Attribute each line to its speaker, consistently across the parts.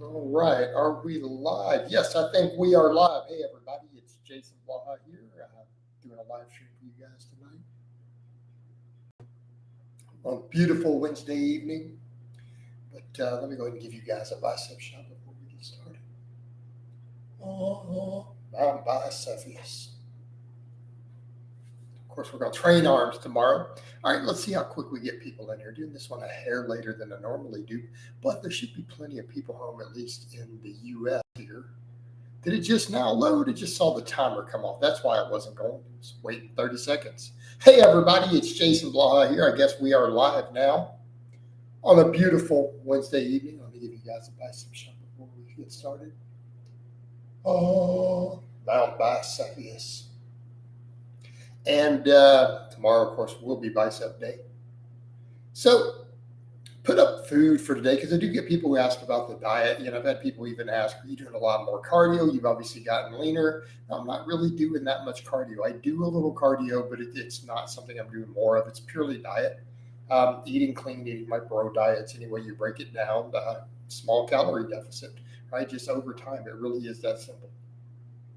Speaker 1: All right, are we live? Yes, I think we are live. Hey, everybody, it's Jason Blaha here, doing a live stream for you guys tonight on beautiful Wednesday evening. But let me go ahead and give you guys a bicep shot before we get started. My biceps. Of course, we're going to train arms tomorrow. All right, let's see how quick we get people in here. Doing this one a hair later than I normally do, but there should be plenty of people home, at least in the U.S. here. Did it just now load? It just saw the timer come off. That's why it wasn't going. It was waiting 30 seconds. Hey, everybody, it's Jason Blaha here. I guess we are live now on a beautiful Wednesday evening. Let me give you guys a bicep shot before we get started. Oh, Mount Biceps. And tomorrow, of course, will be bicep day. So put up food for today because I do get people who ask about the diet. I've had people even ask, are you doing a lot more cardio? You've obviously gotten leaner. No, I'm not really doing that much cardio. I do a little cardio, but it's not something I'm doing more of. It's purely diet. Eating clean, eating my bro diets, any way you break it down, small calorie deficit, right? Just over time, it really is that simple.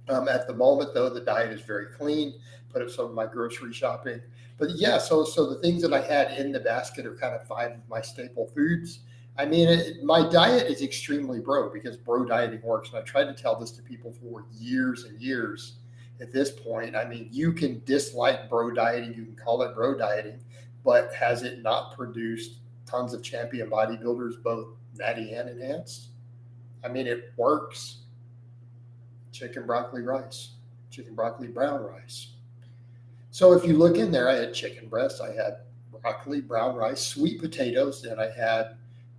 Speaker 1: At the moment, though, the diet is very clean. Put up some of my grocery shopping. But yeah, so the things that I had in the basket are kind of five of my staple foods. I mean, my diet is extremely bro because bro dieting works. And I tried to tell this to people for years and years at this point. I mean, you can dislike bro dieting, you can call it bro dieting, but has it not produced tons of champion bodybuilders, both natty and enhanced? I mean, it works. Chicken, broccoli, rice, chicken, broccoli, brown rice. So if you look in there, I had chicken breast, I had broccoli, brown rice, sweet potatoes, and I had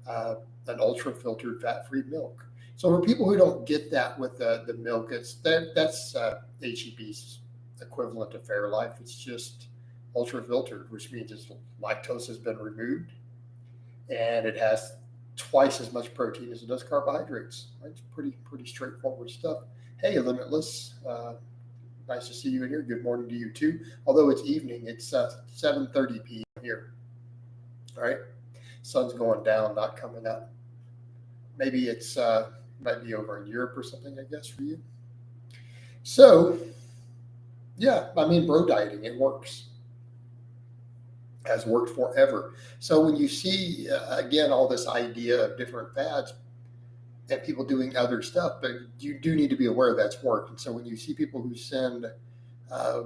Speaker 1: an ultra filtered fat free milk. So for people who don't get that with the milk, that's HEB's equivalent to Fairlife. It's just ultra filtered, which means its lactose has been removed, and it has twice as much protein as it does carbohydrates. Right? It's pretty straightforward stuff. Hey, Limitless. Nice to see you in here. Good morning to you too. Although it's evening, it's 7:30 p.m. here. All right, sun's going down, not coming up. Maybe it's might be over in Europe or something, I guess, for you. So yeah, I mean, bro dieting, it works. Has worked forever. So when you see again all this idea of different fads and people doing other stuff, but you do need to be aware that's worked. And so when you see people who send uh,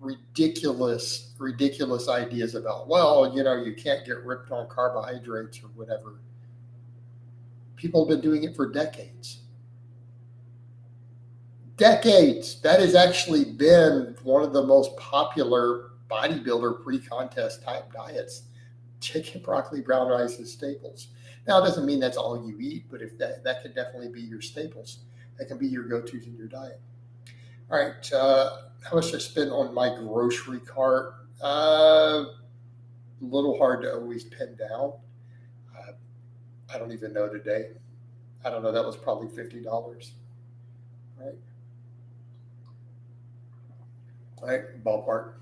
Speaker 1: ridiculous ideas about, well, you can't get ripped on carbohydrates or whatever. People have been doing it for decades. Decades. That has actually been one of the most popular bodybuilder pre-contest type diets. Chicken, broccoli, brown rice is staples. Now, it doesn't mean that's all you eat, but if that could definitely be your staples. That can be your go-tos in your diet. All right, how much I spend on my grocery cart? A little hard to always pin down. Uh, I don't even know today. I don't know. That was probably $50, right? All right, ballpark.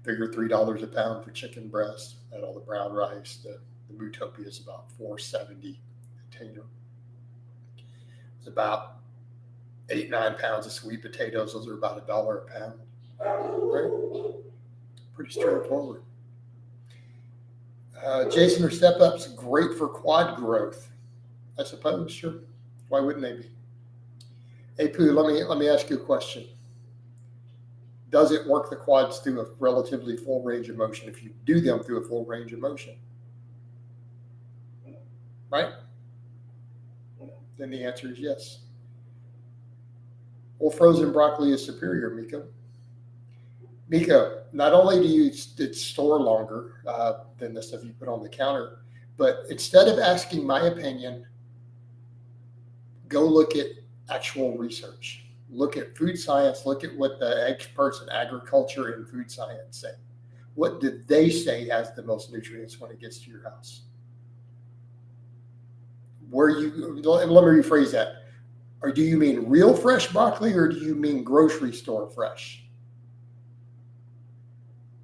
Speaker 1: Figure $3 a pound for chicken breast and all the brown rice. The Mutopia is about 470 container. It's about 8-9 pounds of sweet potatoes. Those are about $1 a pound. Right? Pretty straightforward. Jason, or step ups great for quad growth? I suppose. Sure. Why wouldn't they be? Hey Pooh, let me ask you a question. Does it work the quads through a relatively full range of motion if you do them through a full range of motion? Right? Then the answer is yes. Well, frozen broccoli is superior, Miko. Miko, not only do it store longer than the stuff you put on the counter, but instead of asking my opinion, go look at actual research. Look at food science. Look at what the experts in agriculture and food science say. What do they say has the most nutrients when it gets to your house? Let me rephrase that. Or do you mean real fresh broccoli or do you mean grocery store fresh?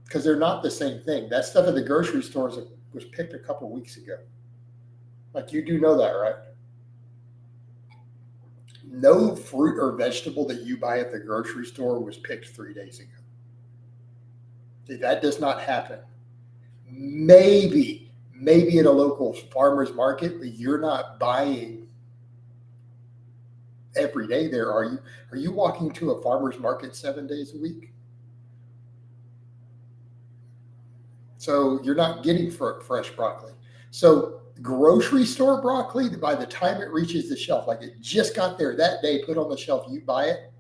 Speaker 1: Because they're not the same thing. That stuff at the grocery stores was picked a couple weeks ago. Like you do know that, right? No fruit or vegetable that you buy at the grocery store was picked 3 days ago. See, that does not happen. Maybe at a local farmer's market, but you're not buying every day there, are you? Are you walking to a farmer's market 7 days a week? So you're not getting fresh broccoli. So grocery store broccoli, by the time it reaches the shelf, like it just got there that day, put on the shelf, you buy it,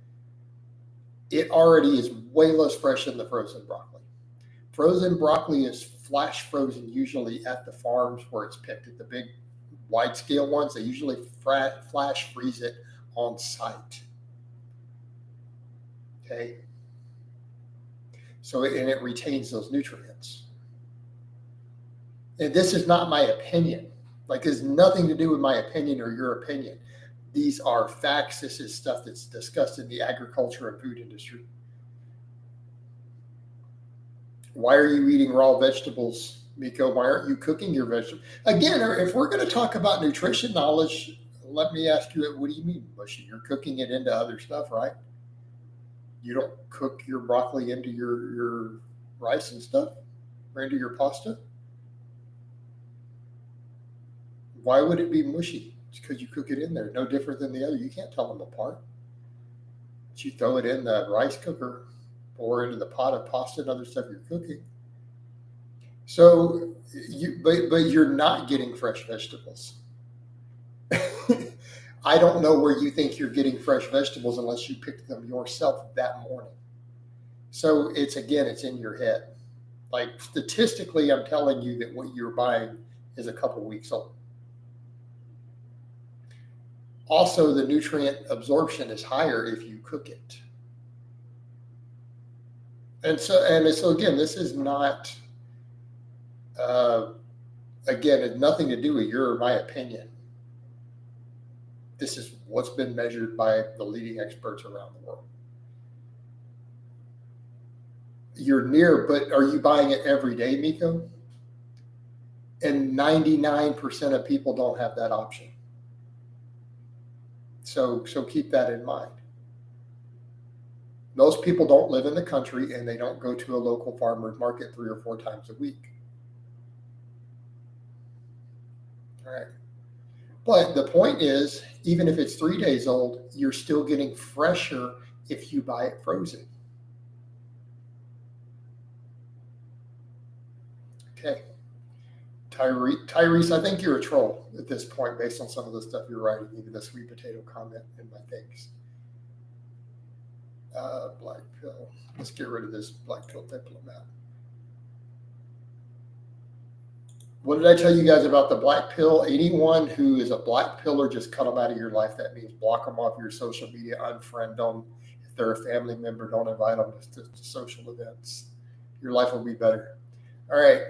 Speaker 1: it already is way less fresh than the frozen broccoli. Frozen broccoli is flash frozen usually at the farms where it's picked. At the big wide scale ones, they usually flash freeze it on site. Okay. So, and it retains those nutrients. And this is not my opinion. Like, it's nothing to do with my opinion or your opinion. These are facts. This is stuff that's discussed in the agriculture and food industry. Why are you eating raw vegetables, Miko? Why aren't you cooking your vegetables? Again, if we're going to talk about nutrition knowledge, let me ask you, what do you mean mushy? You're cooking it into other stuff, right? You don't cook your broccoli into your rice and stuff or into your pasta? Why would it be mushy? It's because you cook it in there. No different than the other. You can't tell them apart. But you throw it in the rice cooker or into the pot of pasta and other stuff you're cooking. So, but you're not getting fresh vegetables. I don't know where you think you're getting fresh vegetables unless you picked them yourself that morning. So it's in your head. Like statistically, I'm telling you that what you're buying is a couple weeks old. Also, the nutrient absorption is higher if you cook it. And so again, this is not, again, it's nothing to do with your or my opinion. This is what's been measured by the leading experts around the world. You're near, but are you buying it every day, Miko? And 99% of people don't have that option. So keep that in mind. Most people don't live in the country and they don't go to a local farmer's market 3 or 4 times a week. All right. But the point is, even if it's 3 days old, you're still getting fresher if you buy it frozen. Okay. Tyrese, I think you're a troll at this point based on some of the stuff you're writing, even the sweet potato comment in my things. Black pill. Let's get rid of this black pill diplomat. What did I tell you guys about the black pill? Anyone who is a black pillar, just cut them out of your life. That means block them off your social media, unfriend them. If they're a family member, don't invite them to social events. Your life will be better. All right.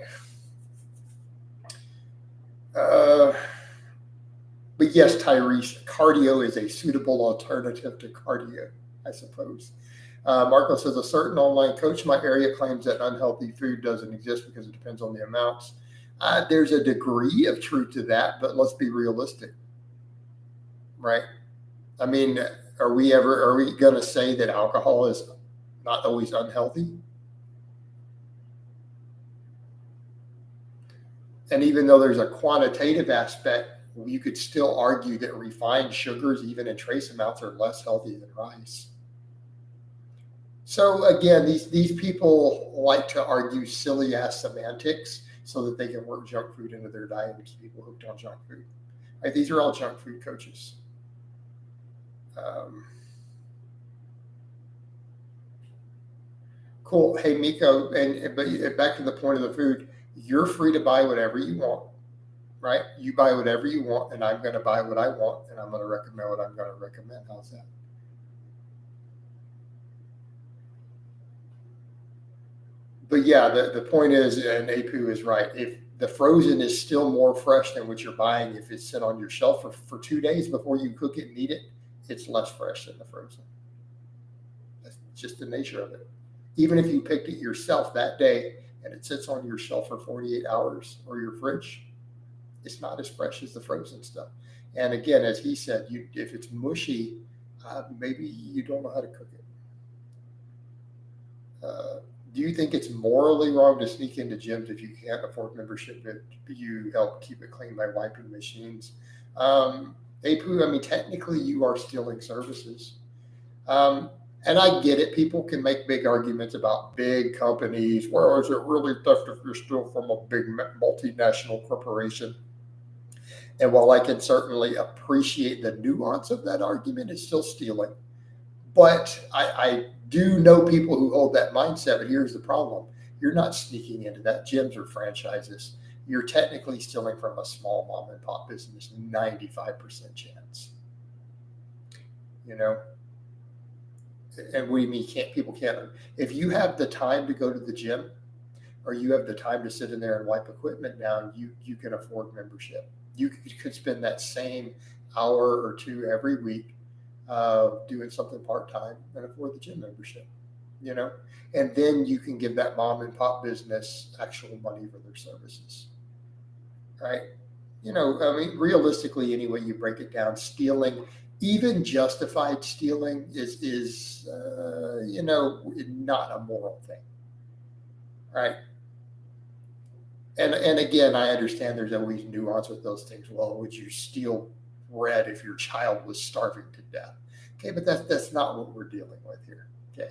Speaker 1: But yes, Tyrese, cardio is a suitable alternative to cardio, I suppose. Marco says a certain online coach in my area claims that unhealthy food doesn't exist because it depends on the amounts. There's a degree of truth to that, but let's be realistic, right? I mean, are we going to say that alcohol is not always unhealthy? And even though there's a quantitative aspect, you could still argue that refined sugars, even in trace amounts, are less healthy than rice. So again, these people like to argue silly ass semantics so that they can work junk food into their diet and keep people hooked on junk food. Right? These are all junk food coaches. Cool. Hey, Miko, but back to the point of the food, you're free to buy whatever you want, right? You buy whatever you want, and I'm going to buy what I want, and I'm going to recommend what I'm going to recommend. How's that? But yeah, the point is, and Apu is right. If the frozen is still more fresh than what you're buying, if it's sit on your shelf for 2 days before you cook it and eat it, it's less fresh than the frozen. That's just the nature of it. Even if you picked it yourself that day and it sits on your shelf for 48 hours or your fridge, it's not as fresh as the frozen stuff. And again, as he said, if it's mushy, maybe you don't know how to cook it. Do you think it's morally wrong to sneak into gyms if you can't afford membership, but you help keep it clean by wiping machines? Apu, I mean, technically you are stealing services. Um, and I get it. People can make big arguments about big companies. Well, is it really theft if you're still from a big multinational corporation? And while I can certainly appreciate the nuance of that argument, it's still stealing. But I do know people who hold that mindset. But here's the problem: you're not sneaking into that. Gyms or franchises. You're technically stealing from a small mom and pop business. 95% chance. You know. And what do you mean people can't? If you have the time to go to the gym, or you have the time to sit in there and wipe equipment down, you can afford membership. You could spend that same hour or two every week doing something part time and afford the gym membership. You know, and then you can give that mom and pop business actual money for their services, right? You know, I mean, realistically, any way you break it down, stealing, even justified stealing, is not a moral thing, right? And again, I understand there's always nuance with those things. Well, would you steal bread if your child was starving to death? Okay, but that's not what we're dealing with here. Okay,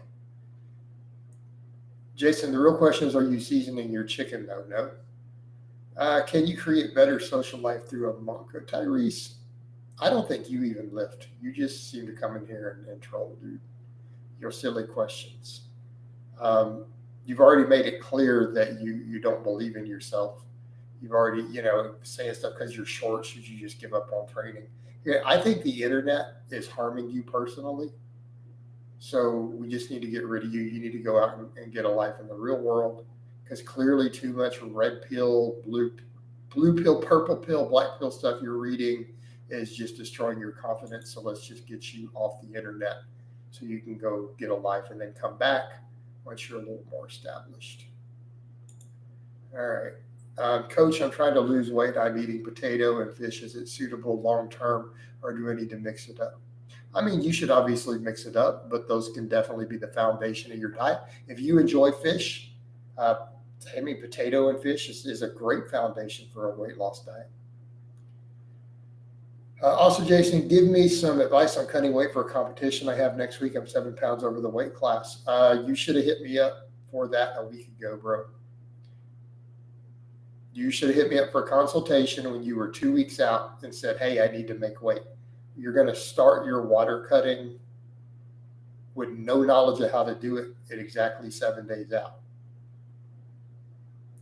Speaker 1: Jason, the real question is: are you seasoning your chicken? No. Can you create better social life through a monk? Tyrese, I don't think you even lift. You just seem to come in here and troll, dude. Your silly questions. You've already made it clear that you don't believe in yourself. You've already, saying stuff because you're short. Should you just give up on training? Yeah, I think the internet is harming you personally. So we just need to get rid of you. You need to go out and get a life in the real world, because clearly too much red pill, blue pill, purple pill, black pill stuff you're reading is just destroying your confidence. So let's just get you off the internet so you can go get a life and then come back once you're a little more established. All right. Coach, I'm trying to lose weight. I'm eating potato and fish. Is it suitable long term, or do I need to mix it up? I mean, you should obviously mix it up, but those can definitely be the foundation of your diet. If you enjoy fish, potato and fish is a great foundation for a weight loss diet. Also, Jason, give me some advice on cutting weight for a competition I have next week. I'm 7 pounds over the weight class. You should have hit me up for that a week ago, bro. You should have hit me up for a consultation when you were 2 weeks out and said, hey, I need to make weight. You're going to start your water cutting with no knowledge of how to do it at exactly 7 days out.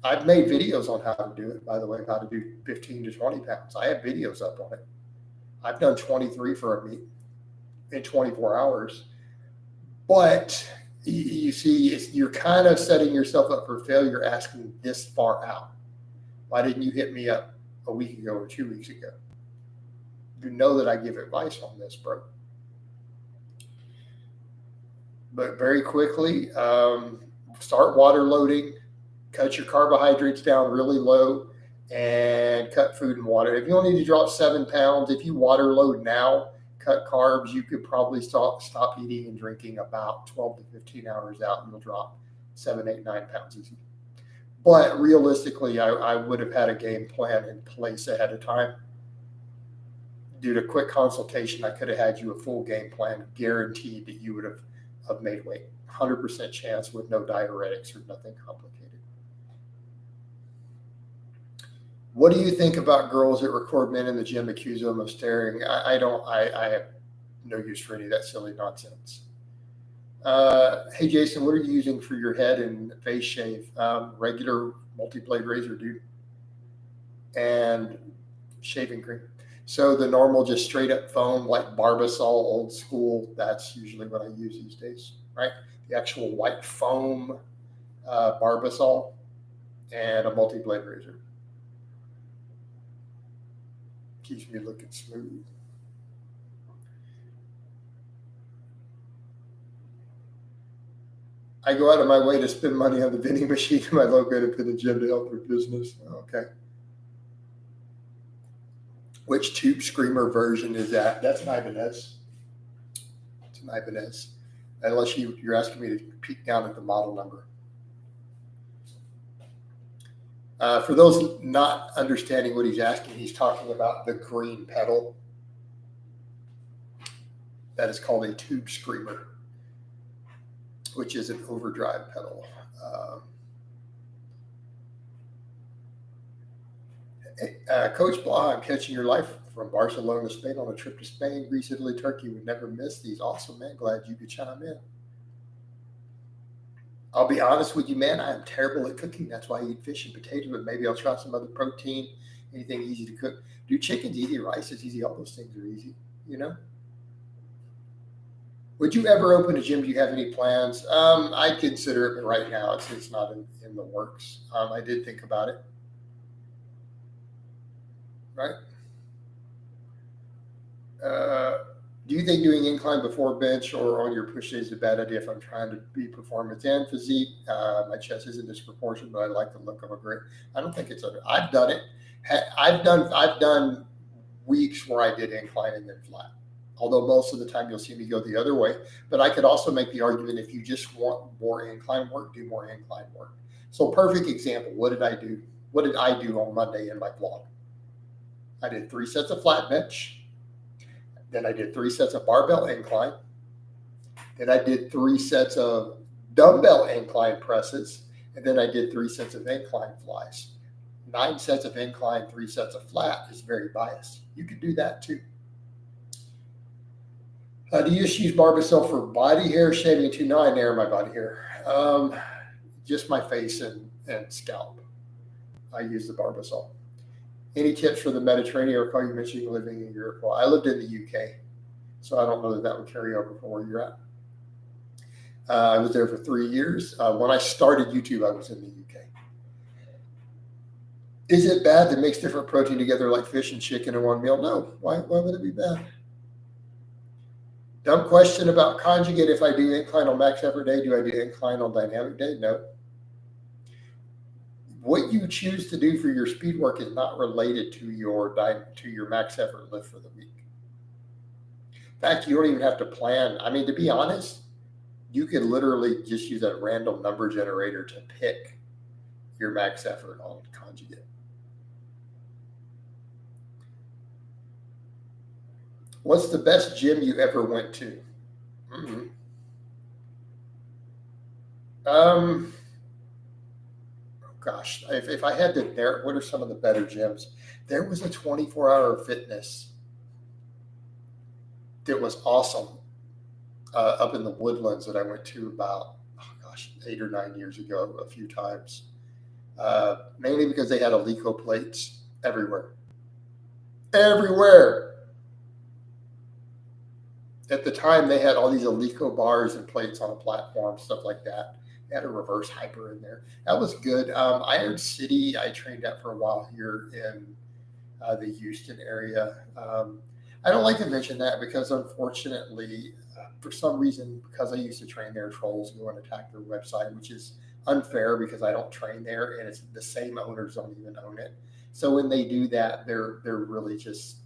Speaker 1: I've made videos on how to do it, by the way, how to do 15 to 20 pounds. I have videos up on it. I've done 23 for a meet in 24 hours. But you see, you're kind of setting yourself up for failure asking this far out. Why didn't you hit me up a week ago or 2 weeks ago? You know that I give advice on this, bro. But very quickly, start water loading, cut your carbohydrates down really low, and cut food and water. If you don't need to drop 7 pounds, if you water load now, cut carbs, you could probably stop eating and drinking about 12 to 15 hours out, and you'll drop 7, 8, 9 pounds easy. But realistically, I would have had a game plan in place ahead of time. Due to quick consultation, I could have had you a full game plan, guaranteed that you would have made weight. 100% chance with no diuretics or nothing complicated. What do you think about girls that record men in the gym, accuse them of staring? I have no use for any of that silly nonsense. Hey, Jason, what are you using for your head and face shave? Regular multi-blade razor, dude. And shaving cream. So the normal, just straight up foam, like Barbasol, old school, that's usually what I use these days, right? The actual white foam Barbasol and a multi-blade razor. Keeps me looking smooth. I go out of my way to spend money on the vending machine in my local to the gym to help their business. Okay. Which Tube Screamer version is that? That's an Ibanez. It's an Ibanez. Unless you're asking me to peek down at the model number. For those not understanding what he's asking, he's talking about the green pedal. That is called a Tube Screamer, which is an overdrive pedal. Coach Blaha, I'm catching your life from Barcelona, Spain on a trip to Spain, Greece, Italy, Turkey. Would never miss these. Awesome, man. Glad you could chime in. I'll be honest with you, man. I am terrible at cooking. That's why I eat fish and potato, but maybe I'll try some other protein, anything easy to cook. Dude, chicken's easy, rice is easy. All those things are easy, you know? Would you ever open a gym? Do you have any plans? I consider it, but right now it's not in the works. I did think about it. Right? Do you think doing incline before bench or on your push days is a bad idea if I'm trying to be performance and physique? My chest isn't disproportionate, but I like the look of a great. I don't think it's under. I've done it. I've done weeks where I did incline and then flat. Although most of the time you'll see me go the other way. But I could also make the argument if you just want more incline work, do more incline work. So perfect example. What did I do? What did I do on Monday in my vlog? I did 3 sets of flat bench. Then I did 3 sets of barbell incline. Then I did 3 sets of dumbbell incline presses. And then I did 3 sets of incline flies. 9 sets of incline, 3 sets of flat is very biased. You could do that too. Do you just use Barbacell for body hair shaving too? No, I nair my body hair. Just my face and scalp. I use the Barbacell. Any tips for the Mediterranean or call you mentioning living in Europe? Well, I lived in the UK, so I don't know that would carry over from where you're at. I was there for 3 years. When I started YouTube, I was in the UK. Is it bad to mix different protein together like fish and chicken in one meal? No. Why would it be bad? Dumb question about conjugate. If I do incline on max effort day, do I do incline on dynamic day? No. What you choose to do for your speed work is not related to your max effort lift for the week. In fact, you don't even have to plan. I mean, to be honest, you could literally just use a random number generator to pick your max effort on conjugate. What's the best gym you ever went to? Gosh, if I had to narrow, what are some of the better gyms? There was a 24-hour fitness that was awesome up in the Woodlands that I went to about, 8 or 9 years ago, a few times. Mainly because they had Alico plates everywhere. Everywhere. At the time, they had all these Alico bars and plates on a platform, stuff like that. They had a reverse hyper in there. That was good. Iron City, I trained at for a while here in the Houston area. I don't like to mention that because, unfortunately, for some reason, because I used to train there, trolls go and attack their website, which is unfair because I don't train there, and it's the same owners don't even own it. So when they do that, they're really just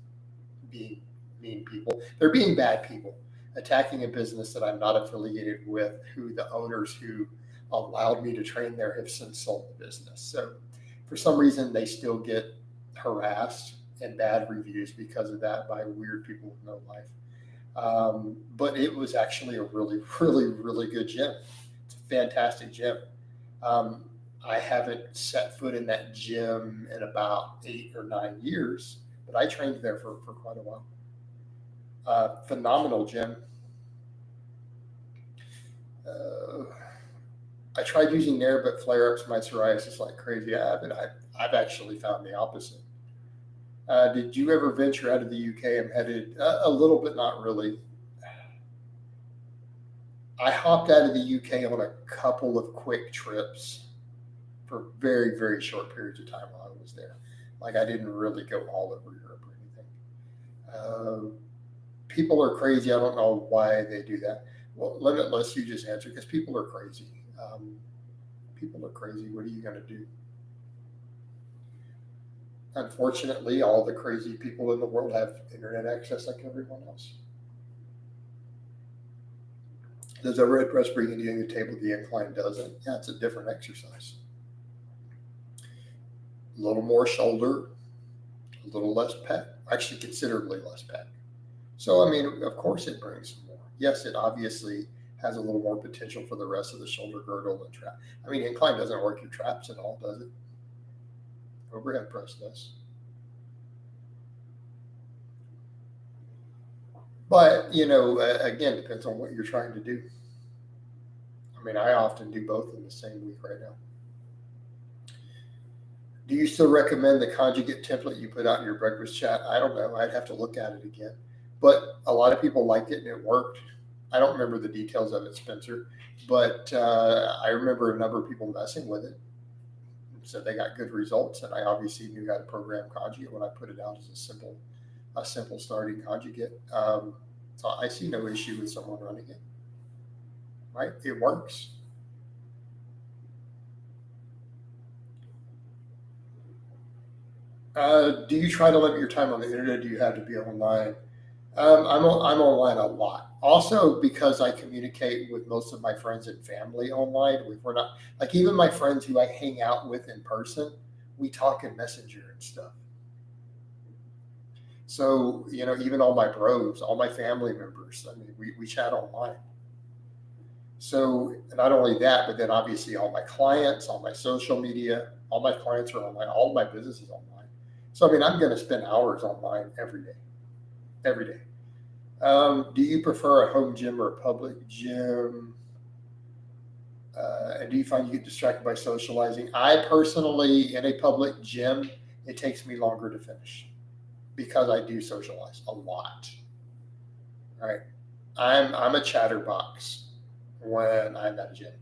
Speaker 1: being mean people. They're being bad people, attacking a business that I'm not affiliated with, who the owners who allowed me to train there have since sold the business. So for some reason, they still get harassed and bad reviews because of that by weird people with no life. But it was actually a really, really, really good gym. It's a fantastic gym. I haven't set foot in that gym in about 8 or 9 years, but I trained there for quite a while. Phenomenal gym. I tried using Nair, but flare-ups my psoriasis like crazy. I've actually found the opposite. Did you ever venture out of the UK? I'm headed a little bit, not really. I hopped out of the UK on a couple of quick trips for very, very short periods of time while I was there. Like I didn't really go all over Europe or anything. People are crazy. I don't know why they do that. Well, Limitless, you just answer because people are crazy. People are crazy. What are you going to do? Unfortunately, all the crazy people in the world have internet access like everyone else. Does a red press bring anything to the table the incline doesn't? Yeah, it's a different exercise. A little more shoulder, a little less pec, actually considerably less pec. So, I mean, of course it brings more. Yes, it obviously has a little more potential for the rest of the shoulder girdle and trap. I mean, incline doesn't work your traps at all, does it? Overhead press does. But, again, depends on what you're trying to do. I mean, I often do both in the same week right now. Do you still recommend the conjugate template you put out in your breakfast chat? I don't know. I'd have to look at it again. But a lot of people liked it and it worked. I don't remember the details of it, Spencer, but I remember a number of people messing with it. So they got good results, and I obviously knew how to program conjugate when I put it out as a simple starting conjugate. So I see no issue with someone running it. Right? It works. Do you try to limit your time on the internet? Do you have to be online? I'm online a lot. Also, because I communicate with most of my friends and family online. We're not like even my friends who I hang out with in person. We talk in Messenger and stuff. So even all my bros, all my family members. I mean, we chat online. So not only that, but then obviously all my clients, all my social media, all my clients are online. All my business is online. So I mean, I'm going to spend hours online every day, every day. Do you prefer a home gym or a public gym? And do you find you get distracted by socializing? I personally, in a public gym, it takes me longer to finish because I do socialize a lot. All right, I'm a chatterbox when I'm at a gym.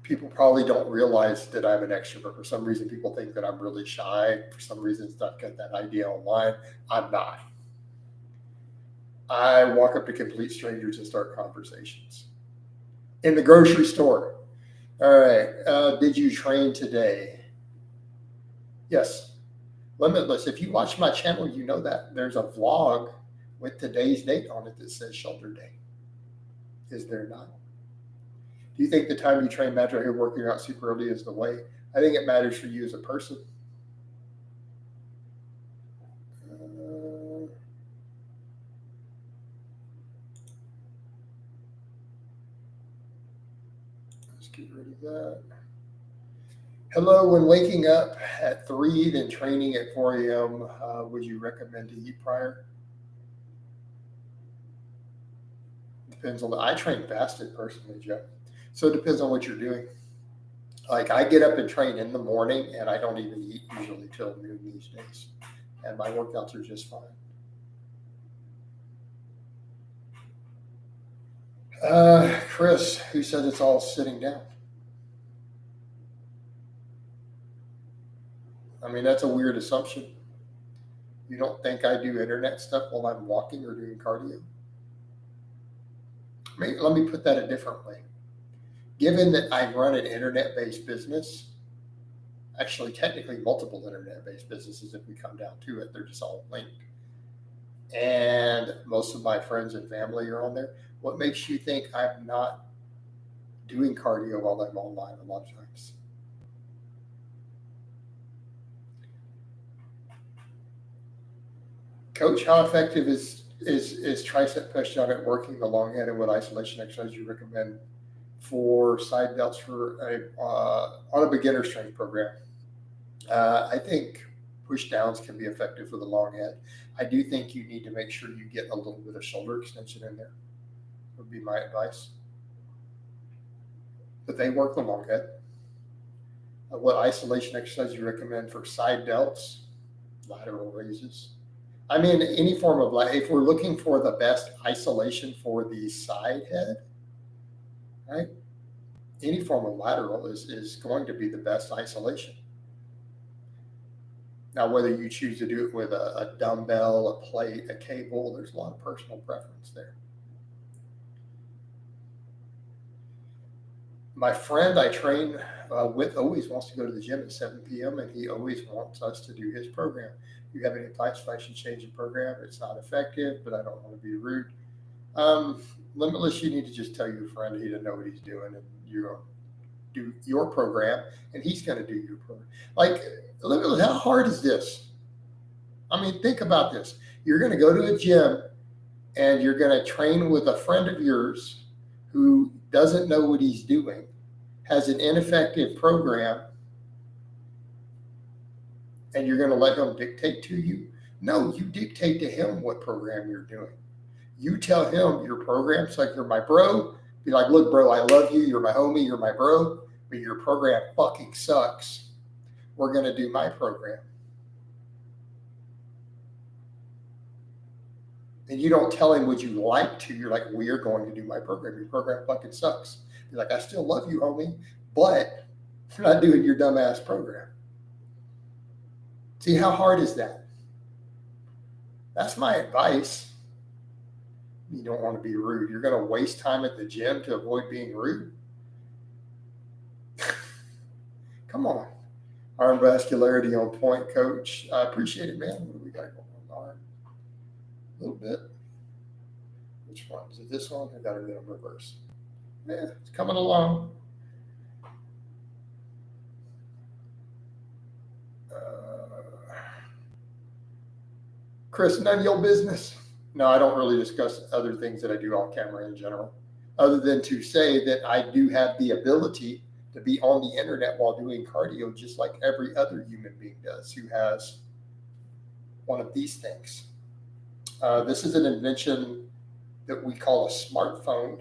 Speaker 1: People probably don't realize that I'm an extrovert. For some reason, people think that I'm really shy. For some reason, I've got that idea online. I'm not. I walk up to complete strangers and start conversations. In the grocery store. All right. Did you train today? Yes. Limitless. If you watch my channel, you know that there's a vlog with today's date on it that says shoulder day. Is there not? Do you think the time you train matters here working out super early is the way? I think it matters for you as a person. Let's get rid of that. Hello, when waking up at 3, then training at 4 a.m., would you recommend to eat prior? Depends on I train fasted personally, Jeff. So it depends on what you're doing. Like I get up and train in the morning and I don't even eat usually till noon these days. And my workouts are just fine. Chris, who said it's all sitting down? I mean, that's a weird assumption. You don't think I do internet stuff while I'm walking or doing cardio? Maybe, let me put that a different way. Given that I run an internet-based business, actually technically multiple internet-based businesses if we come down to it, they're just all linked. And most of my friends and family are on there. What makes you think I'm not doing cardio while I'm online a lot of times? Coach, how effective is tricep push down at working the long head, and what isolation exercise you recommend for side delts for on a beginner strength program? I think push downs can be effective for the long head. I do think you need to make sure you get a little bit of shoulder extension in there. Would be my advice. But they work the long head. What isolation exercise you recommend for side delts? Lateral raises. I mean, any form of if we're looking for the best isolation for the side head, right? Any form of lateral is going to be the best isolation. Now, whether you choose to do it with a dumbbell, a plate, a cable, there's a lot of personal preference there. My friend I train with always wants to go to the gym at 7 p.m. and he always wants us to do his program. You have any advice if I should change the program? It's not effective, but I don't want to be rude. Um, Limitless, you need to just tell your friend he doesn't know what he's doing, and you're going to do your program, and he's going to do your program. Like, Limitless, how hard is this? I mean, think about this. You're going to go to a gym and you're going to train with a friend of yours who doesn't know what he's doing, has an ineffective program, and you're going to let him dictate to you? No, you dictate to him what program you're doing. You tell him your program's like, you're my bro. Be like, look, bro, I love you. You're my homie. You're my bro. But your program fucking sucks. We're going to do my program. And you don't tell him, would you like to? You're like, we're going to do my program. Your program fucking sucks. You're like, I still love you, homie, but you're not doing your dumbass program. See, how hard is that? That's my advice. You don't want to be rude. You're going to waste time at the gym to avoid being rude? Come on. Arm vascularity on point, coach. I appreciate it, man. What do we got going on? Arm? A little bit. Which one? Is it this one? I got it in reverse. Yeah, it's coming along. Chris, none of your business. No, I don't really discuss other things that I do off camera in general, other than to say that I do have the ability to be on the internet while doing cardio, just like every other human being does who has one of these things. This is an invention that we call a smartphone.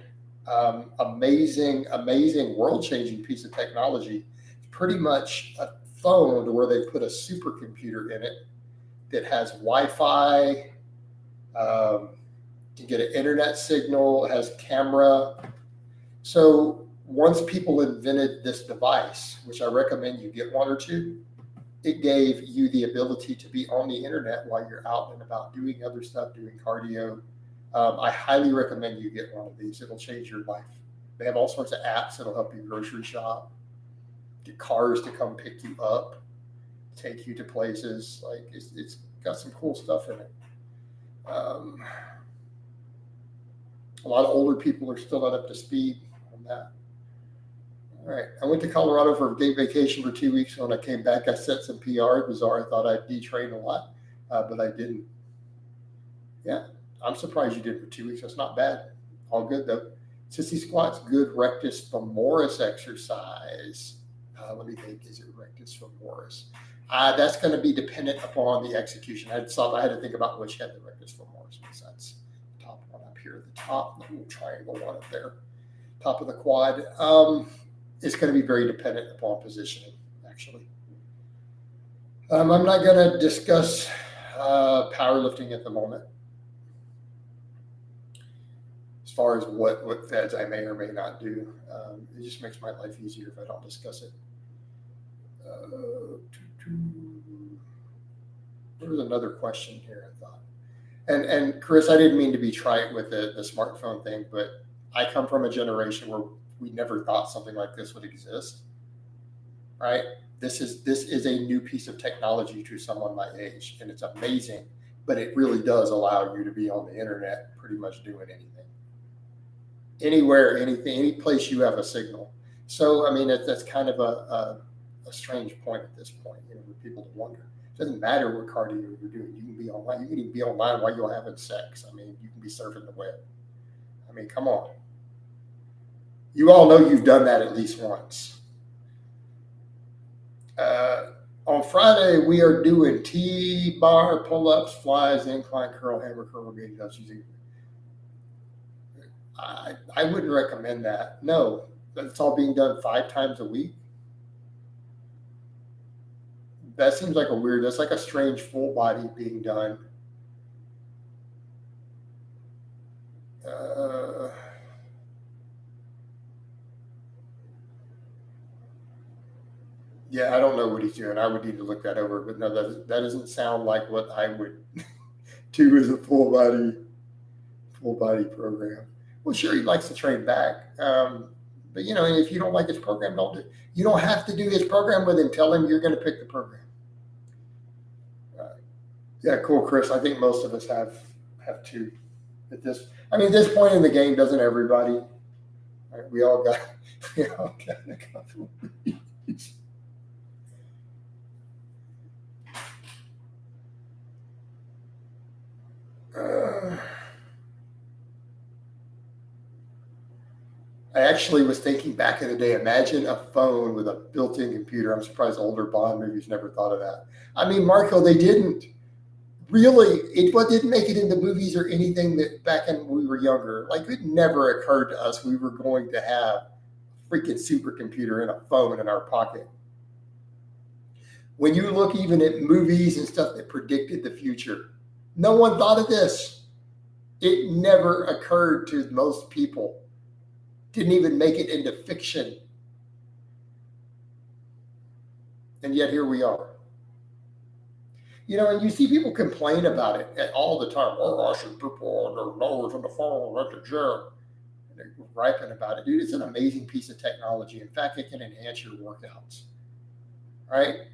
Speaker 1: Amazing, world-changing piece of technology. It's pretty much a phone where they put a supercomputer in it that has Wi-Fi. You get an internet signal. It has camera. So once people invented this device, which I recommend you get one or two, it gave you the ability to be on the internet while you're out and about doing other stuff, doing cardio. I highly recommend you get one of these. It'll change your life. They have all sorts of apps that'll help you grocery shop, get cars to come pick you up, take you to places. Like it's got some cool stuff in it. A lot of older people are still not up to speed on that. All right. I went to Colorado for a day vacation for 2 weeks. When I came back, I set some PR. Bizarre. I thought I'd detrain a lot, but I didn't. Yeah. I'm surprised you did for 2 weeks. That's not bad. All good, though. Sissy squats, good rectus femoris exercise. Let me think. Is it rectus femoris? That's going to be dependent upon the execution. I had to think about which had the rectus femoris. That's the top one up here, the top, the little triangle one up there, top of the quad. It's going to be very dependent upon positioning, actually. I'm not going to discuss powerlifting at the moment, as far as what feds I may or may not do. It just makes my life easier if I don't discuss it. There was another question here, I thought. And Chris, I didn't mean to be trite with the smartphone thing, but I come from a generation where we never thought something like this would exist, right? This is a new piece of technology to someone my age, and it's amazing, but it really does allow you to be on the internet pretty much doing anything. Anywhere, anything, any place you have a signal. So, I mean, that's kind of a strange point at this point, for people to wonder. It doesn't matter what cardio you're doing. You can be online. You can even be online while you're having sex. I mean, you can be surfing the web. I mean, come on. You all know you've done that at least once. On Friday, we are doing T-bar, pull-ups, flies, incline curl, hammer curl, range ups using. I wouldn't recommend that. No, it's all being done 5 times a week. That seems like that's like a strange full body being done. Yeah, I don't know what he's doing. I would need to look that over, but no, that doesn't sound like what I would do as a full body program. Well, sure, he likes to train back. But if you don't like his program, don't do it. You don't have to do his program with him. Tell him you're going to pick the program. Yeah, cool, Chris. I think most of us have two at this point in the game. Doesn't everybody? Right, we all got a couple. I actually was thinking back in the day, imagine a phone with a built-in computer. I'm surprised older Bond movies never thought of that. I mean, Marco, they didn't. Really, it didn't make it into movies or anything that back when we were younger. Like, it never occurred to us we were going to have a freaking supercomputer in a phone in our pocket. When you look even at movies and stuff that predicted the future, no one thought of this. It never occurred to most people. Didn't even make it into fiction. And yet here we are. And you see people complain about it all the time. Oh, I see people on their nose on the phone at the gym. And they're griping about it. Dude, it's an amazing piece of technology. In fact, it can enhance your workouts. Right?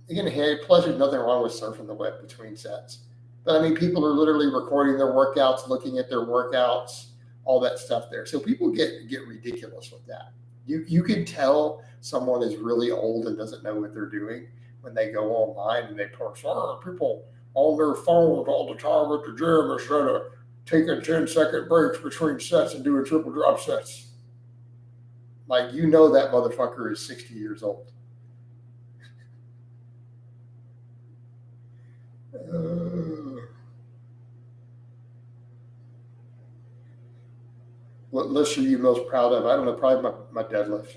Speaker 1: Plus, there's nothing wrong with surfing the web between sets. But I mean, people are literally recording their workouts, looking at their workouts, all that stuff there. So people get ridiculous with that. You can tell someone is really old and doesn't know what they're doing when they go online and they post, people on their phones all the time at the gym instead of taking 10-second breaks between sets and doing triple drop sets. Like, that motherfucker is 60 years old. What list are you most proud of? I don't know, probably my deadlift.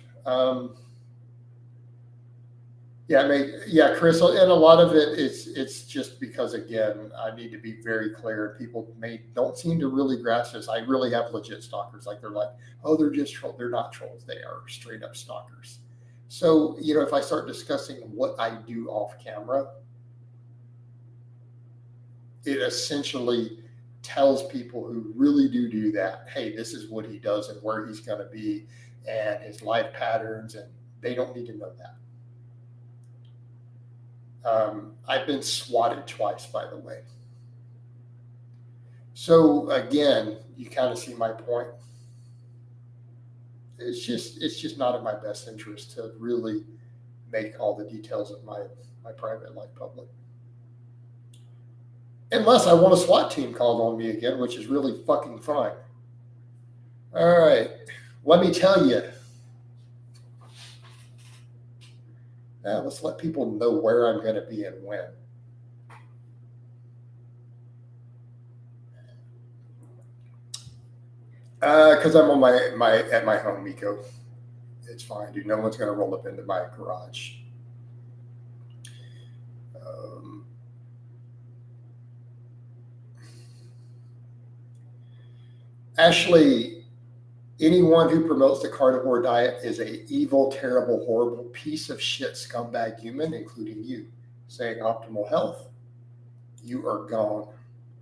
Speaker 1: Chris, and a lot of it's just because, again, I need to be very clear. People don't seem to really grasp this. I really have legit stalkers. Like, they're like, oh, they're just trolls. They're not trolls. They are straight up stalkers. So, if I start discussing what I do off camera, it essentially tells people who really do that, hey, this is what he does and where he's going to be and his life patterns, and they don't need to know that. I've been swatted twice, by the way. So again, you kind of see my point. It's just not in my best interest to really make all the details of my private life public. Unless I want a SWAT team called on me again, which is really fucking fine. All right, let me tell you. Now let's let people know where I'm going to be and when. Because I'm on at my home, Miko. It's fine, dude. No one's going to roll up into my garage. Ashley, anyone who promotes the carnivore diet is a evil, terrible, horrible piece of shit scumbag human, including you. Saying optimal health, you are gone.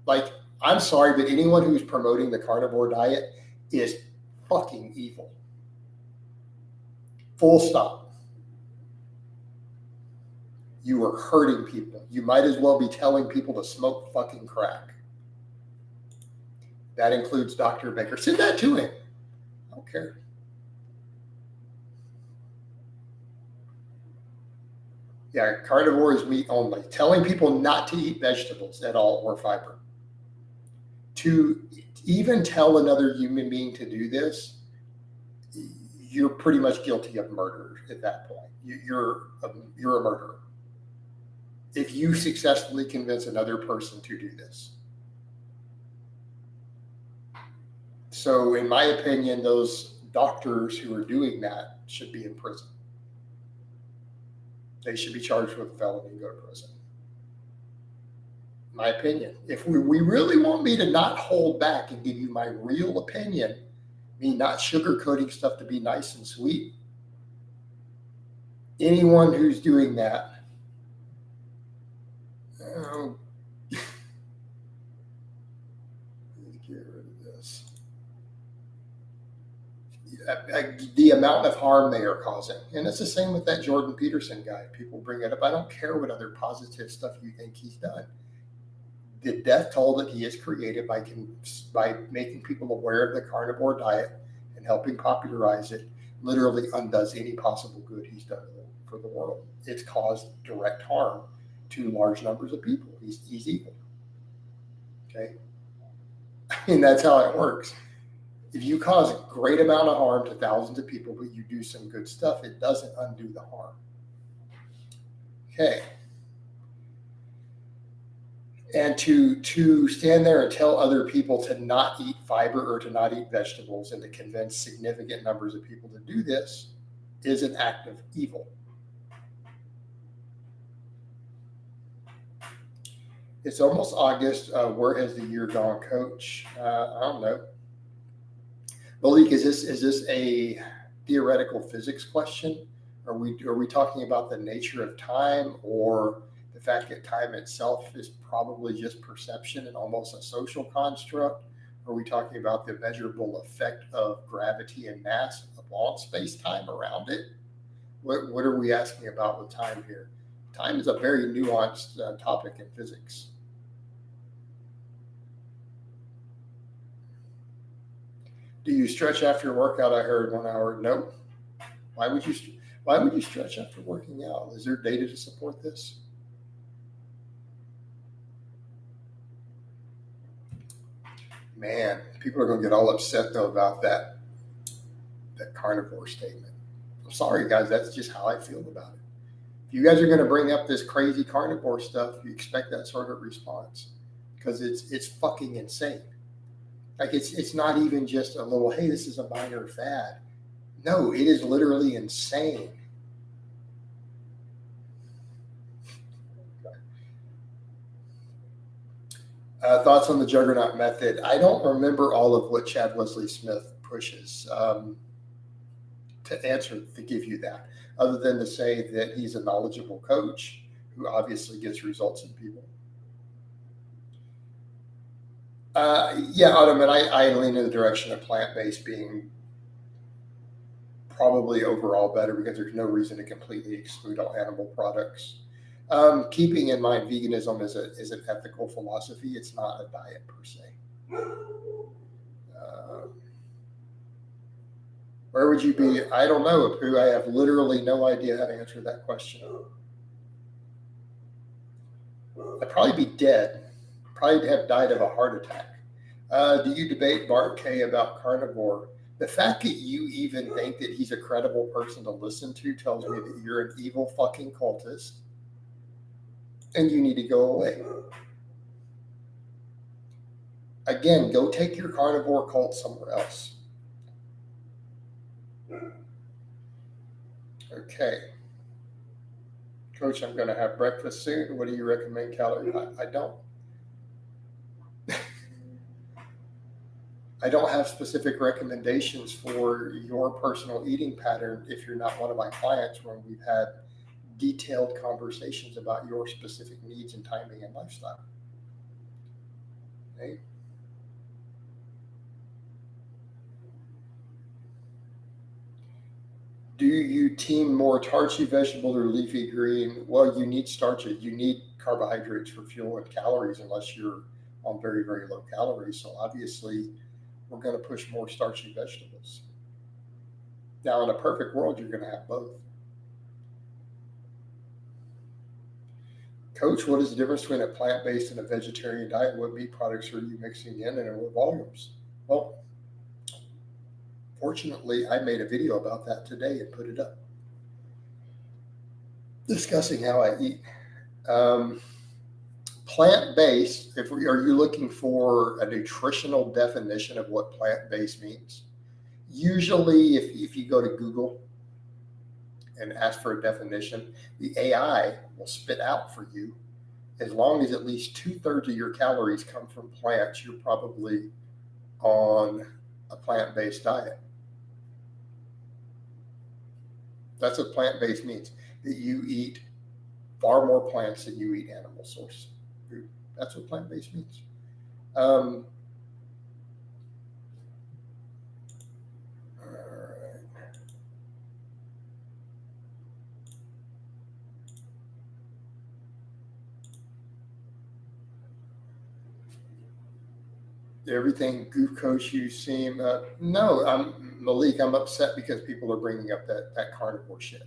Speaker 1: Like, I'm sorry, but anyone who's promoting the carnivore diet is fucking evil. Full stop. You are hurting people. You might as well be telling people to smoke fucking crack. That includes Dr. Baker. Send that to him. I don't care. Yeah, carnivore is meat only. Telling people not to eat vegetables at all or fiber. To even tell another human being to do this, you're pretty much guilty of murder at that point. You're a murderer if you successfully convince another person to do this. So, in my opinion, those doctors who are doing that should be in prison. They should be charged with a felony and go to prison. My opinion. If we really want me to not hold back and give you my real opinion, me not sugarcoating stuff to be nice and sweet, anyone who's doing that, let's get rid of this. the amount of harm they are causing. And it's the same with that Jordan Peterson guy. People bring it up. I don't care what other positive stuff you think he's done. The death toll that he has created by making people aware of the carnivore diet and helping popularize it literally undoes any possible good he's done for the world. It's caused direct harm to large numbers of people. He's evil. Okay? I mean, that's how it works. If you cause a great amount of harm to thousands of people, but you do some good stuff, it doesn't undo the harm. Okay. And to stand there and tell other people to not eat fiber or to not eat vegetables and to convince significant numbers of people to do this is an act of evil. It's almost August. Where has the year gone, Coach? I don't know. Malik, is this a theoretical physics question? Are we talking about the nature of time, or the fact that time itself is probably just perception and almost a social construct? Are we talking about the measurable effect of gravity and mass upon space-time around it? What are we asking about with time here? Time is a very nuanced topic in physics. Do you stretch after your workout? I heard 1 hour. No. Why would you stretch after working out? Is there data to support this? Man, people are going to get all upset though about that carnivore statement. I'm sorry, guys. That's just how I feel about it. If you guys are going to bring up this crazy carnivore stuff, you expect that sort of response because it's fucking insane. Like it's not even just a little, hey, this is a minor fad. No, it is literally insane. Thoughts on the juggernaut method? I don't remember all of what Chad Wesley Smith pushes to give you that, other than to say that he's a knowledgeable coach who obviously gets results in people. Yeah, Ottoman, I lean in the direction of plant-based being probably overall better because there's no reason to completely exclude all animal products. Keeping in mind veganism is an ethical philosophy. It's not a diet per se. Where would you be? I don't know, Apu. I have literally no idea how to answer that question. I'd probably be dead. Probably have died of a heart attack. Do you debate Bart K about carnivore? The fact that you even think that he's a credible person to listen to tells me that you're an evil fucking cultist and you need to go away. Again, go take your carnivore cult somewhere else. Okay. Coach, I'm going to have breakfast soon. What do you recommend calorie? I don't. I don't have specific recommendations for your personal eating pattern if you're not one of my clients when we've had detailed conversations about your specific needs and timing and lifestyle. Okay. Do you team more starchy vegetable or leafy green? Well, you need starches. You need carbohydrates for fuel and calories unless you're on very, very low calories. So obviously, we're going to push more starchy vegetables. Now, in a perfect world, you're going to have both. Coach, what is the difference between a plant-based and a vegetarian diet? What meat products are you mixing in and in what volumes? Well, fortunately, I made a video about that today and put it up, discussing how I eat. Plant-based, are you looking for a nutritional definition of what plant-based means? Usually, if you go to Google and ask for a definition, the AI will spit out for you. As long as at least 2/3 of your calories come from plants, you're probably on a plant-based diet. That's what plant-based means, that you eat far more plants than you eat animal source food. That's what plant-based means. All everything goof coach you seem. No, Malik. I'm upset because people are bringing up that carnivore shit.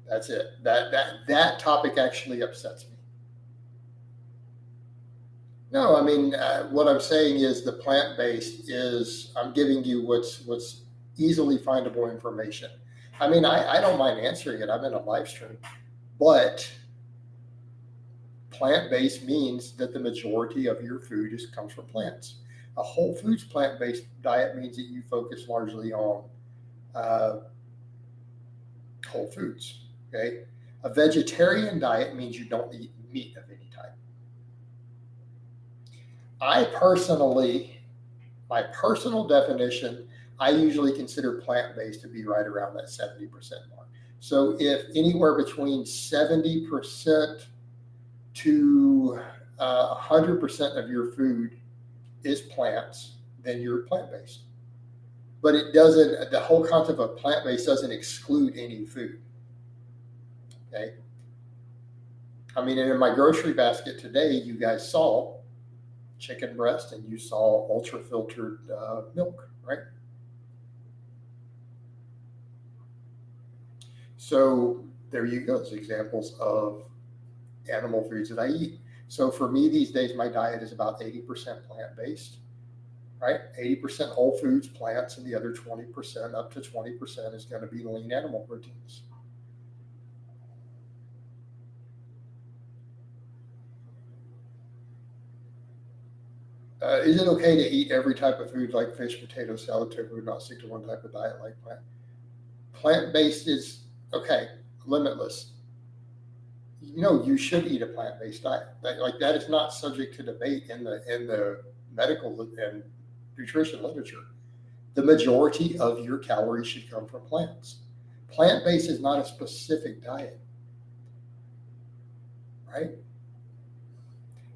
Speaker 1: That's it. That topic actually upsets me. No, I mean what I'm saying is the plant based is I'm giving you what's easily findable information. I mean I don't mind answering it. I'm in a live stream, but plant-based means that the majority of your food comes from plants. A whole foods plant-based diet means that you focus largely on uh, whole foods. Okay, a vegetarian diet means you don't eat meat of any type. I personally, my personal definition, I usually consider plant-based to be right around that 70% mark. So if anywhere between 70% to 100% of your food is plants, then you're plant-based. But it doesn't, the whole concept of plant-based doesn't exclude any food. Okay. I mean, in my grocery basket today, you guys saw chicken breast and you saw ultra filtered milk, right? So there you go. It's examples of animal foods that I eat. So for me these days, my diet is about 80% plant-based, right? 80% whole foods, plants, and the other 20%, up to 20%, is going to be lean animal proteins. Is it okay to eat every type of food like fish, potato, salad, tofu, not stick to one type of diet like plant? Plant-based is okay, limitless. You should eat a plant-based diet. Like that is not subject to debate in the medical and nutrition literature. The majority of your calories should come from plants. Plant-based is not a specific diet, right?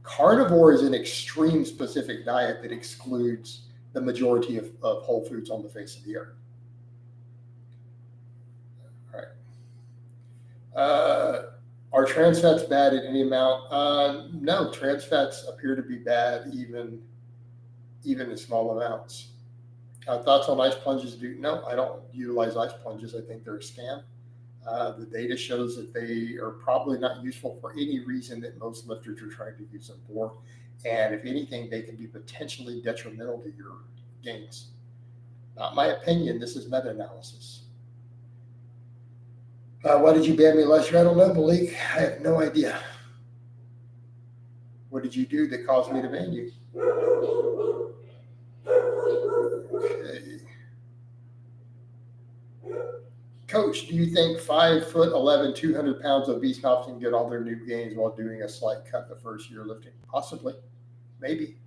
Speaker 1: Carnivore is an extreme specific diet that excludes the majority of whole foods on the face of the earth. All right. Are trans fats bad at any amount? No, trans fats appear to be bad even in small amounts. Thoughts on ice plunges? No, I don't utilize ice plunges. I think they're a scam. The data shows that they are probably not useful for any reason that most lifters are trying to use them for. And if anything, they can be potentially detrimental to your gains. Not my opinion. This is meta-analysis. Why did you ban me last year? I don't know, Malik. I have no idea. What did you do that caused me to ban you? Okay. Coach, do you think 5'11", 200 pounds obese moms can get all their new gains while doing a slight cut the first year lifting? Possibly. Maybe.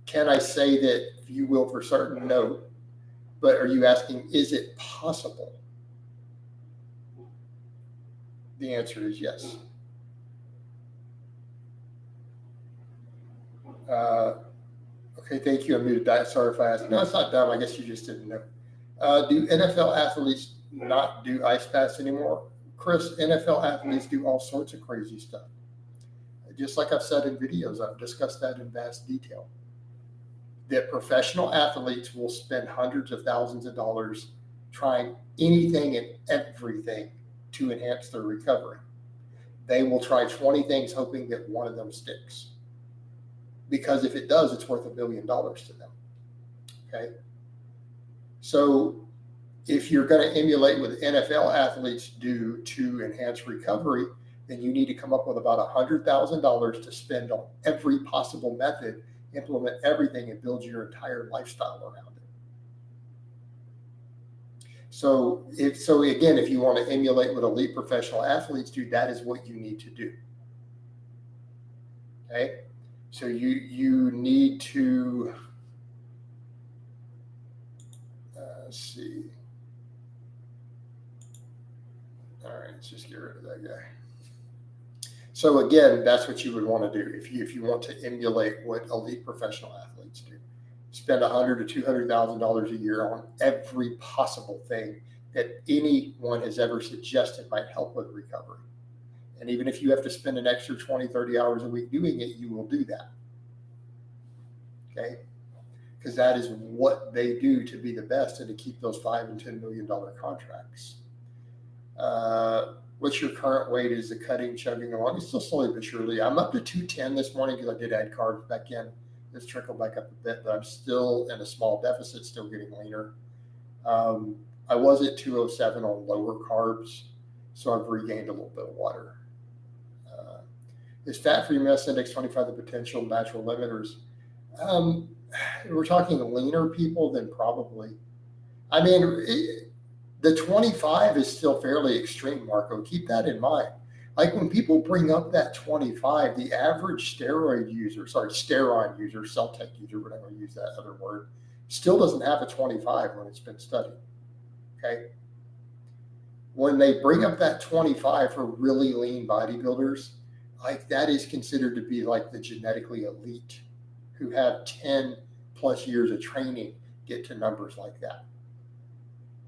Speaker 1: Can I say that you will for certain? No. But are you asking, is it possible? The answer is yes. Okay, thank you. I muted that. Sorry if I asked. No, it's not dumb. I guess you just didn't know. Do NFL athletes not do ice baths anymore? Chris, NFL athletes do all sorts of crazy stuff. Just like I've said in videos, I've discussed that in vast detail. That professional athletes will spend hundreds of thousands of dollars trying anything and everything to enhance their recovery. They will try 20 things hoping that one of them sticks. Because if it does, it's worth $1 billion to them. Okay. So if you're going to emulate what NFL athletes do to enhance recovery, then you need to come up with about $100,000 to spend on every possible method, implement everything, and build your entire lifestyle around it. So if you want to emulate what elite professional athletes do, that is what you need to do. Okay. So you need to, let's see. All right, let's just get rid of that guy. So again, that's what you would want to do if you want to emulate what elite professional athletes do. Spend $100,000 to $200,000 a year on every possible thing that anyone has ever suggested might help with recovery. And even if you have to spend an extra 20, 30 hours a week doing it, you will do that. Okay? Because that is what they do to be the best and to keep those $5 and $10 million contracts. What's your current weight? Is the cutting chugging along? It's still slowly but surely. I'm up to 210 this morning because I did add carbs back in. It's trickled back up a bit, but I'm still in a small deficit, still getting leaner. I was at 207 on lower carbs, so I've regained a little bit of water. Is fat-free mass index 25 the potential natural limiters? We're talking leaner people, then probably. I mean, the 25 is still fairly extreme, Marco. Keep that in mind. Like when people bring up that 25, the average steroid user, Celtec user, whatever you use that other word, still doesn't have a 25 when it's been studied. Okay. When they bring up that 25 for really lean bodybuilders, like that is considered to be like the genetically elite who have 10 plus years of training get to numbers like that.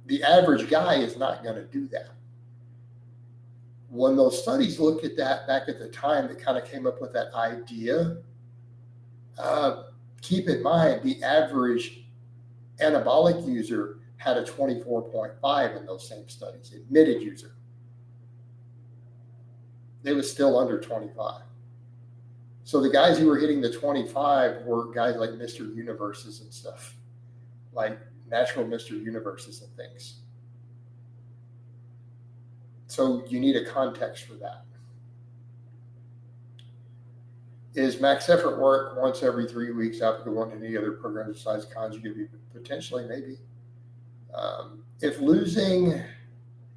Speaker 1: The average guy is not going to do that. When those studies looked at that back at the time that kind of came up with that idea, keep in mind the average anabolic user had a 24.5 in those same studies, admitted user. They was still under 25. So the guys who were hitting the 25 were guys like Mr. Universes and stuff, like natural Mr. Universes and things. So you need a context for that. Is max effort work once every 3 weeks applicable in any other program besides conjugate? Potentially, maybe. If losing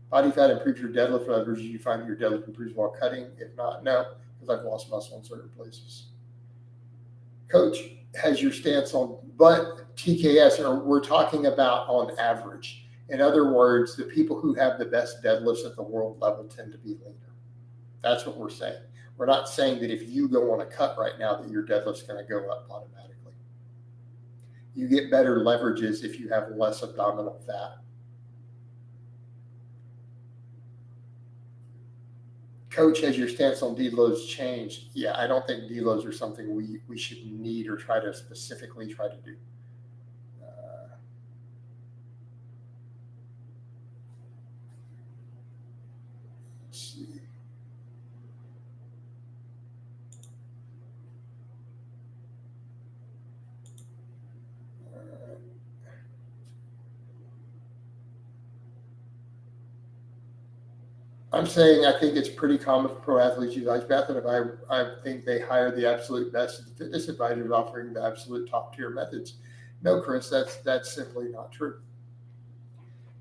Speaker 1: body fat improves your deadlift levels, do you find your deadlift improves while cutting? If not, no, because I've lost muscle in certain places. Coach, has your stance on, but TKS, or we're talking about on average. In other words, the people who have the best deadlifts at the world level tend to be leaner. That's what we're saying. We're not saying that if you go on a cut right now that your deadlift's going to go up automatically. You get better leverages if you have less abdominal fat. Coach, has your stance on deloads changed? Yeah, I don't think deloads are something we should need or try to specifically try to do. Let's see. I'm saying I think it's pretty common for pro athletes to use ice bath, and if I think they hire the absolute best fitness advisors offering the absolute top tier methods. No, Chris, that's simply not true.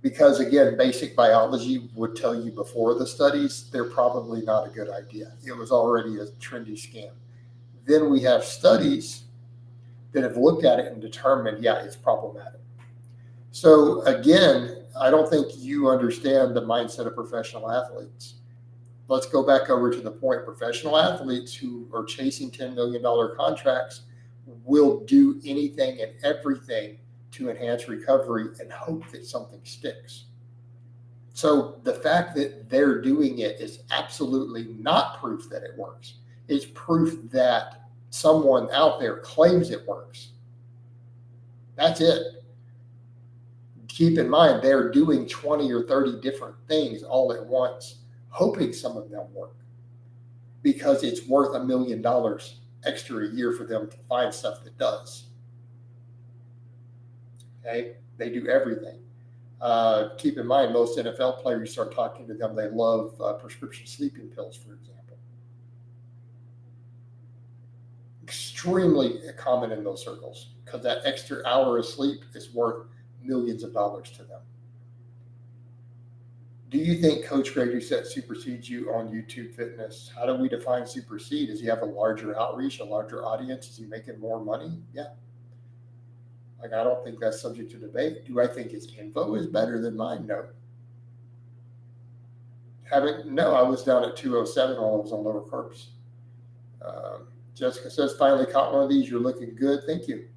Speaker 1: Because again, basic biology would tell you before the studies, they're probably not a good idea. It was already a trendy scam. Then we have studies that have looked at it and determined, yeah, it's problematic. So again, I don't think you understand the mindset of professional athletes. Let's go back over to the point. Professional athletes who are chasing $10 million contracts will do anything and everything to enhance recovery and hope that something sticks. So the fact that they're doing it is absolutely not proof that it works. It's proof that someone out there claims it works. That's it. Keep in mind, they're doing 20 or 30 different things all at once, hoping some of them work because it's worth $1 million extra a year for them to find stuff that does. Okay, they do everything. Keep in mind, most NFL players start talking to them. They love prescription sleeping pills, for example. Extremely common in those circles because that extra hour of sleep is worth millions of dollars to them. Do you think Coach Greg Doucette supersedes you on YouTube Fitness? How do we define supersede? Does he have a larger outreach, a larger audience? Is he making more money? Yeah. Like, I don't think that's subject to debate. Do I think his info is better than mine? No. No, I was down at 207 while I was on lower carbs. Jessica says, finally caught one of these. You're looking good. Thank you.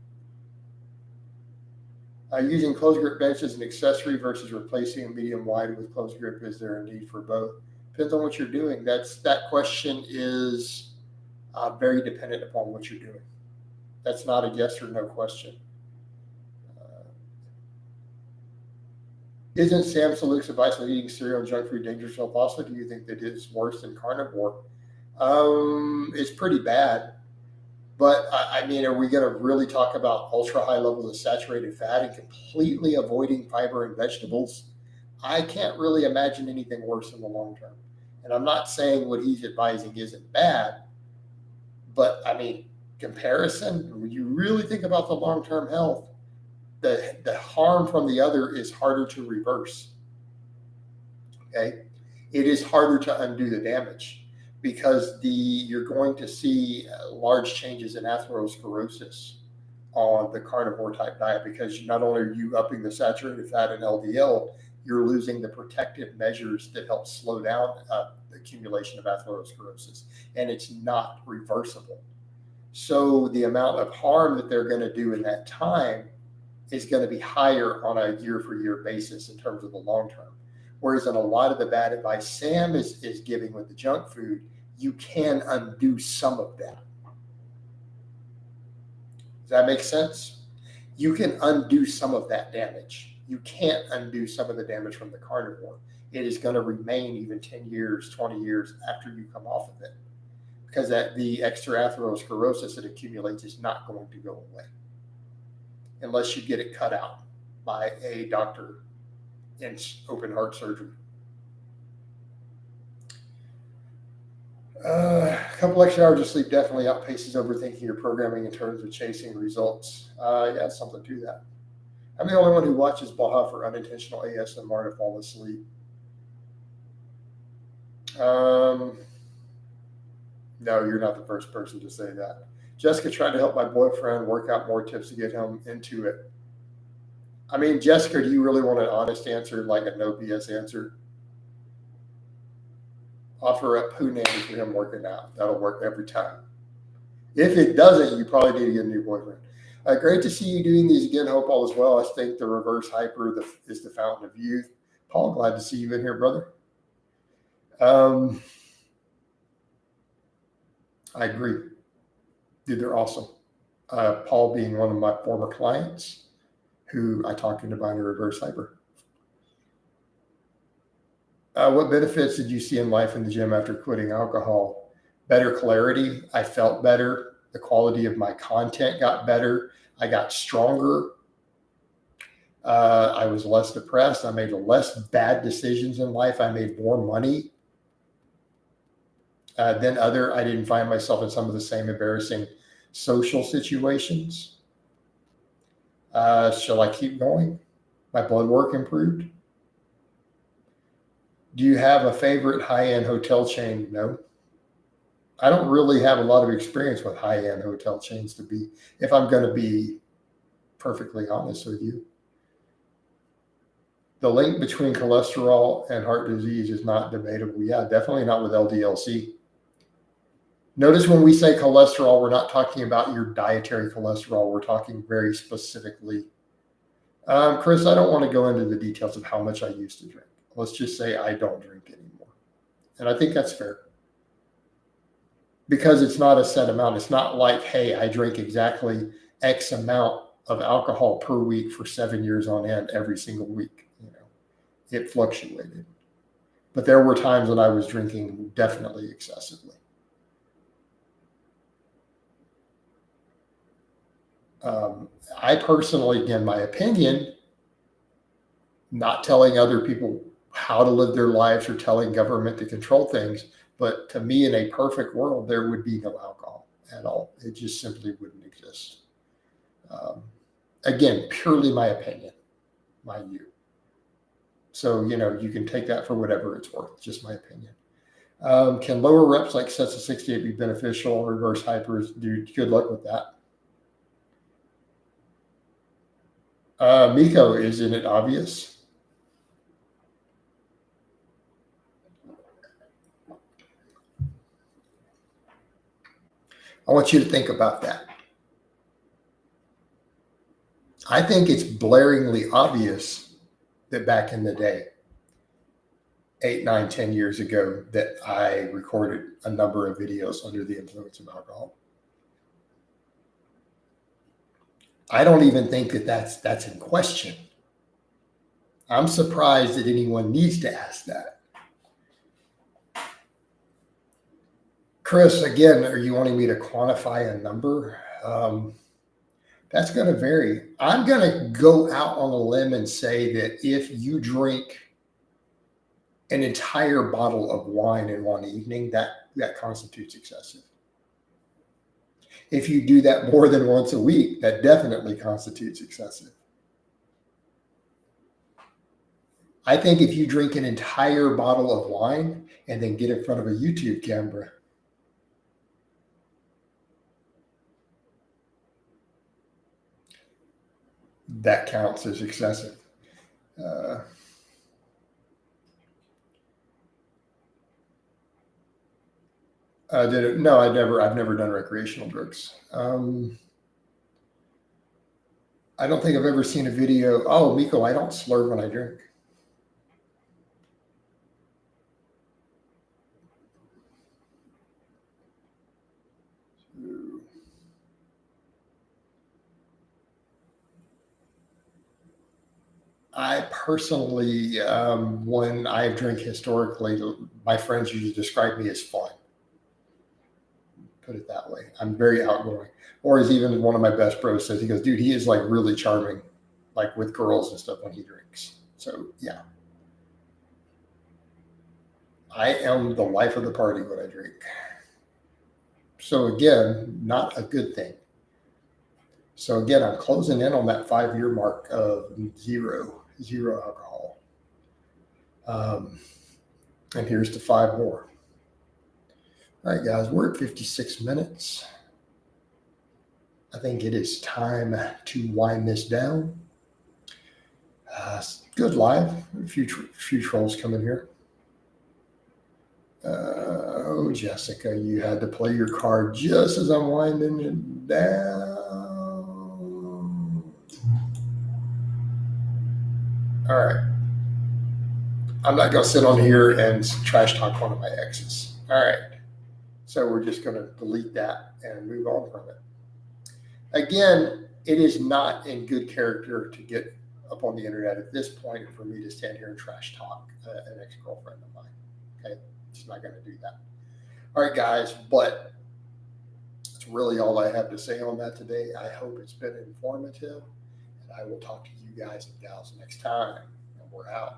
Speaker 1: Using closed grip bench as an accessory versus replacing a medium wide with closed grip, is there a need for both? Depends on what you're doing. That question is very dependent upon what you're doing. That's not a yes or no question. Uh, isn't Sam Saluk's advice on eating cereal and junk food dangerous health also? Do you think that it's worse than carnivore? It's pretty bad. But I mean, are we going to really talk about ultra high levels of saturated fat and completely avoiding fiber and vegetables? I can't really imagine anything worse in the long term. And I'm not saying what he's advising isn't bad, but I mean, comparison, when you really think about the long term health, the harm from the other is harder to reverse. Okay. It is harder to undo the damage because you're going to see large changes in atherosclerosis on the carnivore type diet because not only are you upping the saturated fat and LDL, you're losing the protective measures that help slow down the accumulation of atherosclerosis, and it's not reversible. So the amount of harm that they're going to do in that time is going to be higher on a year for year basis in terms of the long term. Whereas in a lot of the bad advice Sam is giving with the junk food, you can undo some of that. Does that make sense? You can undo some of that damage. You can't undo some of the damage from the carnivore. It is going to remain even 10 years, 20 years after you come off of it. Because the extra atherosclerosis that accumulates is not going to go away unless you get it cut out by a doctor in open heart surgery. A couple extra hours of sleep definitely outpaces overthinking your programming in terms of chasing results. Yeah, something to that. I'm the only one who watches Blaha for unintentional ASMR to fall asleep. No, you're not the first person to say that. Jessica tried to help my boyfriend work out more tips to get him into it. I mean, Jessica, do you really want an honest answer, like a no BS answer? Offer up poo nanny for him working out. That'll work every time. If it doesn't, you probably need to get a new boyfriend. Great to see you doing these again. Hope all is well. I think the reverse hyper is the fountain of youth. Paul, glad to see you in here, brother. I agree. Dude, they're awesome. Paul being one of my former clients who I talked into buying a reverse hyper. What benefits did you see in life in the gym after quitting alcohol? Better clarity. I felt better. The quality of my content got better. I got stronger. I was less depressed. I made less bad decisions in life. I made more money than I didn't find myself in some of the same embarrassing social situations. Shall I keep going? My blood work improved. Do you have a favorite high-end hotel chain? No. I don't really have a lot of experience with high-end hotel chains if I'm going to be perfectly honest with you. The link between cholesterol and heart disease is not debatable. Yeah, definitely not with LDL-C. Notice when we say cholesterol, we're not talking about your dietary cholesterol. We're talking very specifically. Chris, I don't want to go into the details of how much I used to drink. Let's just say I don't drink anymore. And I think that's fair. Because it's not a set amount. It's not like, hey, I drink exactly X amount of alcohol per week for 7 years on end every single week. It fluctuated. But there were times when I was drinking definitely excessively. I personally, again, my opinion, not telling other people how to live their lives or telling government to control things, but to me, in a perfect world, there would be no alcohol at all. It just simply wouldn't exist. Again, purely my opinion, mind you. So, you can take that for whatever it's worth, just my opinion. Can lower reps like sets of 68 be beneficial? Reverse hypers, dude, good luck with that. Miko, isn't it obvious? I want you to think about that. I think it's blaringly obvious that back in the day, 8, 9, 10 years ago that I recorded a number of videos under the influence of alcohol. I don't even think that that's in question. I'm surprised that anyone needs to ask that. Chris, again, are you wanting me to quantify a number? That's going to vary. I'm going to go out on a limb and say that if you drink an entire bottle of wine in one evening, that constitutes excessive. If you do that more than once a week, that definitely constitutes excessive. I think if you drink an entire bottle of wine and then get in front of a YouTube camera, that counts as excessive. No, I've never done recreational drugs. I don't think I've ever seen a video. Oh, Miko, I don't slur when I drink. I personally, when I drink historically, my friends usually describe me as fun. Put it that way. I'm very outgoing. Or as even one of my best bros says, he goes, dude, he is like really charming, like with girls and stuff when he drinks. So yeah. I am the life of the party when I drink. So again, not a good thing. So again, I'm closing in on that 5-year mark of zero alcohol. And here's to 5 more. All right, guys, we're at 56 minutes. I think it is time to wind this down. Good live. A few trolls coming here. Oh, Jessica, you had to play your card just as I'm winding it down. All right. I'm not going to sit on here and trash talk one of my exes. All right. So we're just going to delete that and move on from it. Again, it is not in good character to get up on the internet at this point for me to stand here and trash talk an ex-girlfriend of mine. Okay. Just not going to do that. All right, guys. But that's really all I have to say on that today. I hope it's been informative. And I will talk to you guys and gals next time. And we're out.